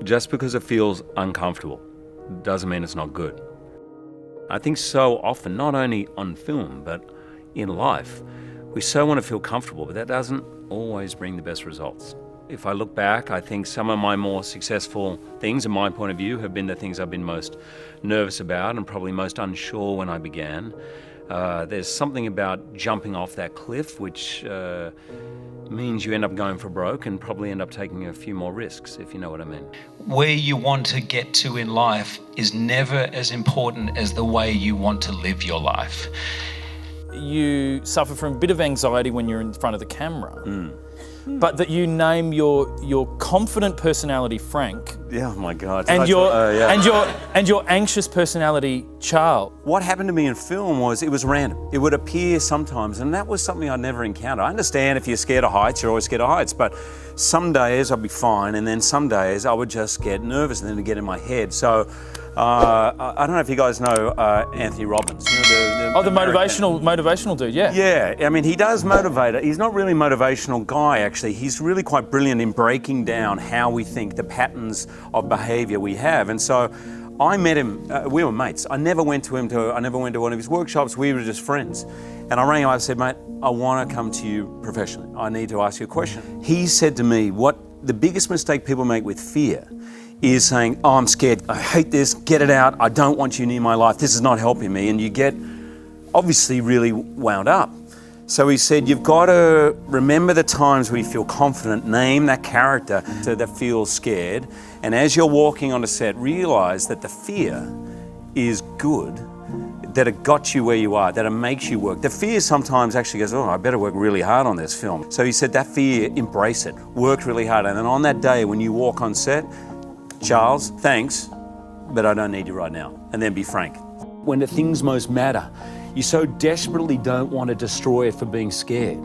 Just because it feels uncomfortable doesn't mean it's not good. I think so often, not only on film, but in life, we so want to feel comfortable, but that doesn't always bring the best results. If I look back, I think some of my more successful things, in my point of view, have been the things I've been most nervous about and probably most unsure when I began. There's something about jumping off that cliff, which means you end up going for broke and probably end up taking a few more risks, if you know what I mean. Where you want to get to in life is never as important as the way you want to live your life. You suffer from a bit of anxiety when you're in front of the camera, but that you name your confident personality Frank, Yeah, oh my God. and your anxious personality Charles. What happened to me in film was it was random. It would appear sometimes, and that was something I'd never encountered. I understand if you're scared of heights, you're always scared of heights, but some days I'd be fine, and then some days I would just get nervous and then it'd get in my head. So I don't know if you guys know Anthony Robbins. You know, The motivational dude, yeah. Yeah, I mean, he does motivate. He's not really a motivational guy, actually. He's really quite brilliant in breaking down how we think, the patterns of behavior we have. And so I met him, we were mates. I never went to one of his workshops. We were just friends. And I rang him, I said, mate, I want to come to you professionally. I need to ask you a question. He said to me, what the biggest mistake people make with fear is saying, oh, I'm scared, I hate this, get it out, I don't want you near my life, this is not helping me. And you get obviously really wound up. So he said, you've got to remember the times where you feel confident, name that character that feels scared, and as you're walking on a set, realize that the fear is good, that it got you where you are, that it makes you work. The fear sometimes actually goes, oh, I better work really hard on this film. So he said that fear, embrace it, work really hard, and then on that day when you walk on set, Charles, thanks, but I don't need you right now. And then be frank. When the things most matter, you so desperately don't want to destroy it for being scared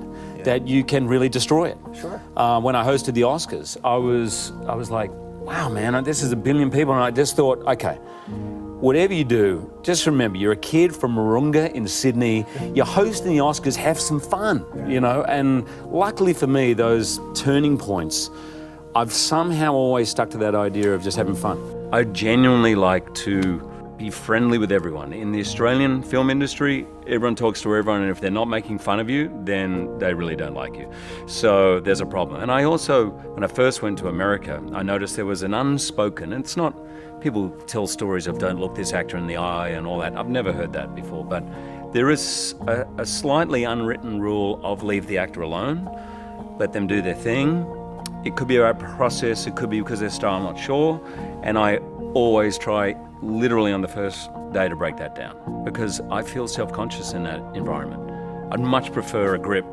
that you can really destroy it. Sure. When I hosted the Oscars, I was like, wow, man, this is a billion people. And I just thought, okay, whatever you do, just remember, you're a kid from Moorooga in Sydney, you're hosting the Oscars, have some fun, you know? And luckily for me, those turning points, I've somehow always stuck to that idea of just having fun. I genuinely like to be friendly with everyone. In the Australian film industry, everyone talks to everyone, and if they're not making fun of you, then they really don't like you. So there's a problem. And I also, when I first went to America, I noticed there was an unspoken, and it's not, people tell stories of don't look this actor in the eye and all that. I've never heard that before, but there is a slightly unwritten rule of leave the actor alone, let them do their thing. It could be a process, it could be because of their style, I'm not sure. And I always try, literally on the first day, to break that down because I feel self-conscious in that environment. I'd much prefer a grip,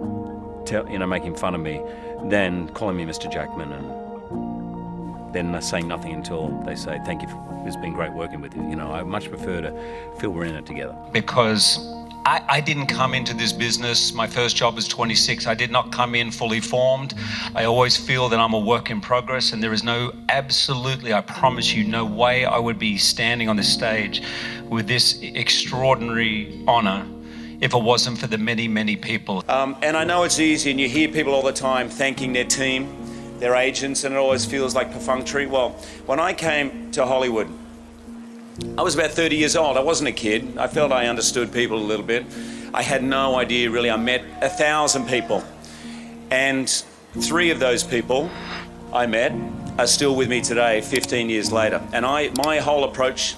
making fun of me than calling me Mr. Jackman and then saying nothing until they say, thank you, it's been great working with you. You know, I much prefer to feel we're in it together. Because I didn't come into this business, my first job was 26, I did not come in fully formed. I always feel that I'm a work in progress, and there is absolutely, I promise you, no way I would be standing on this stage with this extraordinary honor if it wasn't for the many, many people. And I know it's easy, and you hear people all the time thanking their team, their agents, and it always feels like perfunctory. Well, when I came to Hollywood, I was about 30 years old. I wasn't a kid. I felt I understood people a little bit. I had no idea, really. I met 1,000 people. And 3 of those people I met are still with me today, 15 years later. And my whole approach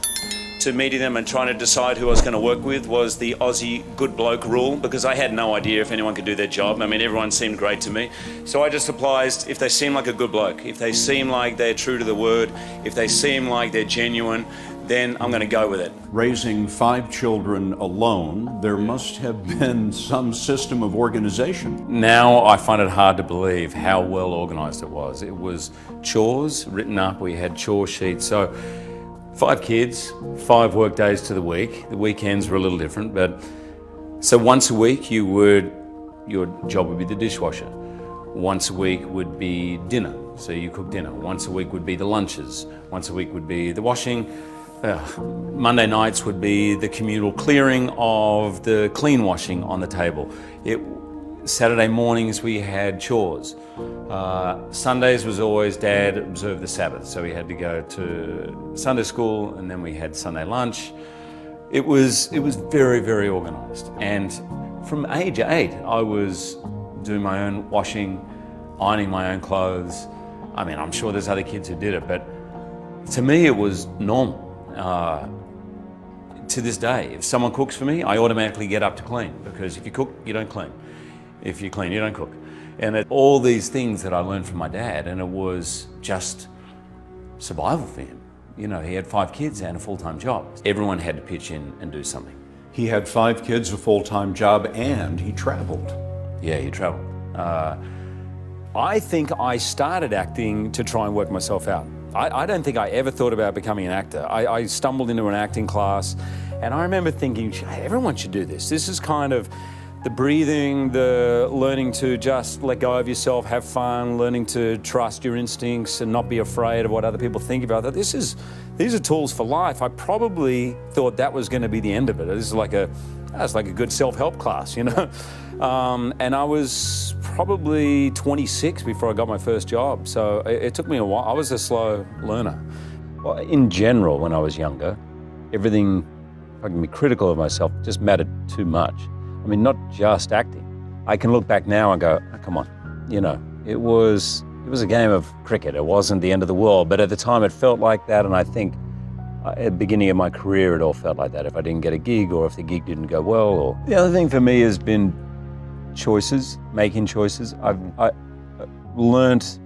to meeting them and trying to decide who I was going to work with was the Aussie good bloke rule, because I had no idea if anyone could do their job. I mean, everyone seemed great to me. So I just applied, if they seem like a good bloke, if they seem like they're true to the word, if they seem like they're genuine, then I'm going to go with it. Raising 5 children alone, there must have been some system of organization. Now I find it hard to believe how well organized it was. It was chores written up, we had chore sheets. So 5 kids, 5 work days to the week. The weekends were a little different, but so once a week your job would be the dishwasher. Once a week would be dinner, so you cook dinner. Once a week would be the lunches. Once a week would be the washing. Monday nights would be the communal clearing of the clean washing on the table. Saturday mornings we had chores. Sundays was always Dad observed the Sabbath, so we had to go to Sunday school, and then we had Sunday lunch. It was very, very organized. And from age 8, I was doing my own washing, ironing my own clothes. I mean, I'm sure there's other kids who did it, but to me it was normal. To this day, if someone cooks for me, I automatically get up to clean, because if you cook, you don't clean. If you clean, you don't cook. And all these things that I learned from my dad, and it was just survival for him. You know, he had 5 kids and a full-time job. Everyone had to pitch in and do something. He had 5 kids, a full-time job, and he traveled. Yeah, he traveled. I think I started acting to try and work myself out. I don't think I ever thought about becoming an actor. I stumbled into an acting class, and I remember thinking, hey, everyone should do this. This is kind of the breathing, the learning to just let go of yourself, have fun, learning to trust your instincts and not be afraid of what other people think about that. These are tools for life. I probably thought that was going to be the end of it. This is like a good self-help class, you know. And I was probably 26 before I got my first job. So it took me a while. I was a slow learner. Well, in general, when I was younger, everything, if I can be critical of myself, just mattered too much. I mean, not just acting. I can look back now and go, oh, come on, you know, it was a game of cricket. It wasn't the end of the world, but at the time it felt like that, and I think at the beginning of my career it all felt like that. If I didn't get a gig, or if the gig didn't go well, or the other thing for me has been choices, making choices. I learned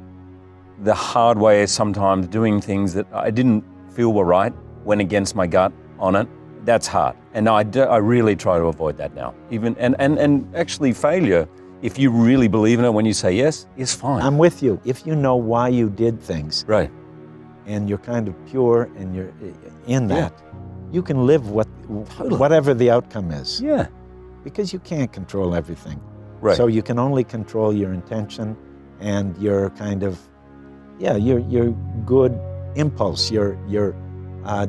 the hard way sometimes, doing things that I didn't feel were right, went against my gut on it. That's hard, and I really try to avoid that now. Even and actually, failure, if you really believe in it, when you say yes, is fine. I'm with you. If you know why you did things, Right. and you're kind of pure and you're in that, you can live whatever the outcome is. Yeah. Because you can't control everything. Right. So you can only control your intention and your kind of, your good impulse, your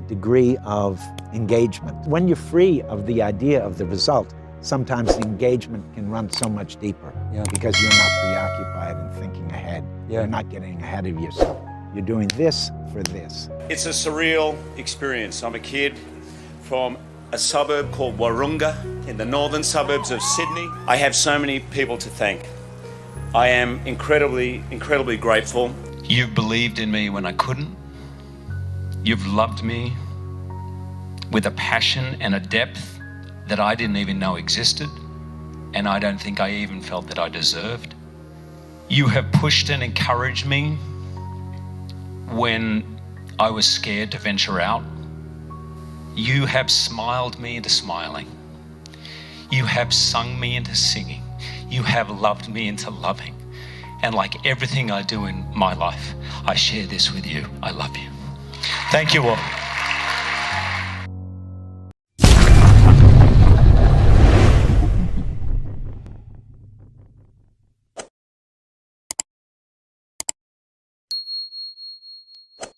degree of engagement. When you're free of the idea of the result, sometimes the engagement can run so much deeper because you're not preoccupied and thinking ahead. Yeah. You're not getting ahead of yourself. You're doing this for this. It's a surreal experience. I'm a kid from a suburb called Wahroonga in the northern suburbs of Sydney. I have so many people to thank. I am incredibly, incredibly grateful. You've believed in me when I couldn't. You've loved me with a passion and a depth that I didn't even know existed, and I don't think I even felt that I deserved. You have pushed and encouraged me when I was scared to venture out. You have smiled me into smiling. You have sung me into singing. You have loved me into loving. And like everything I do in my life, I share this with you. I love you. Thank you all.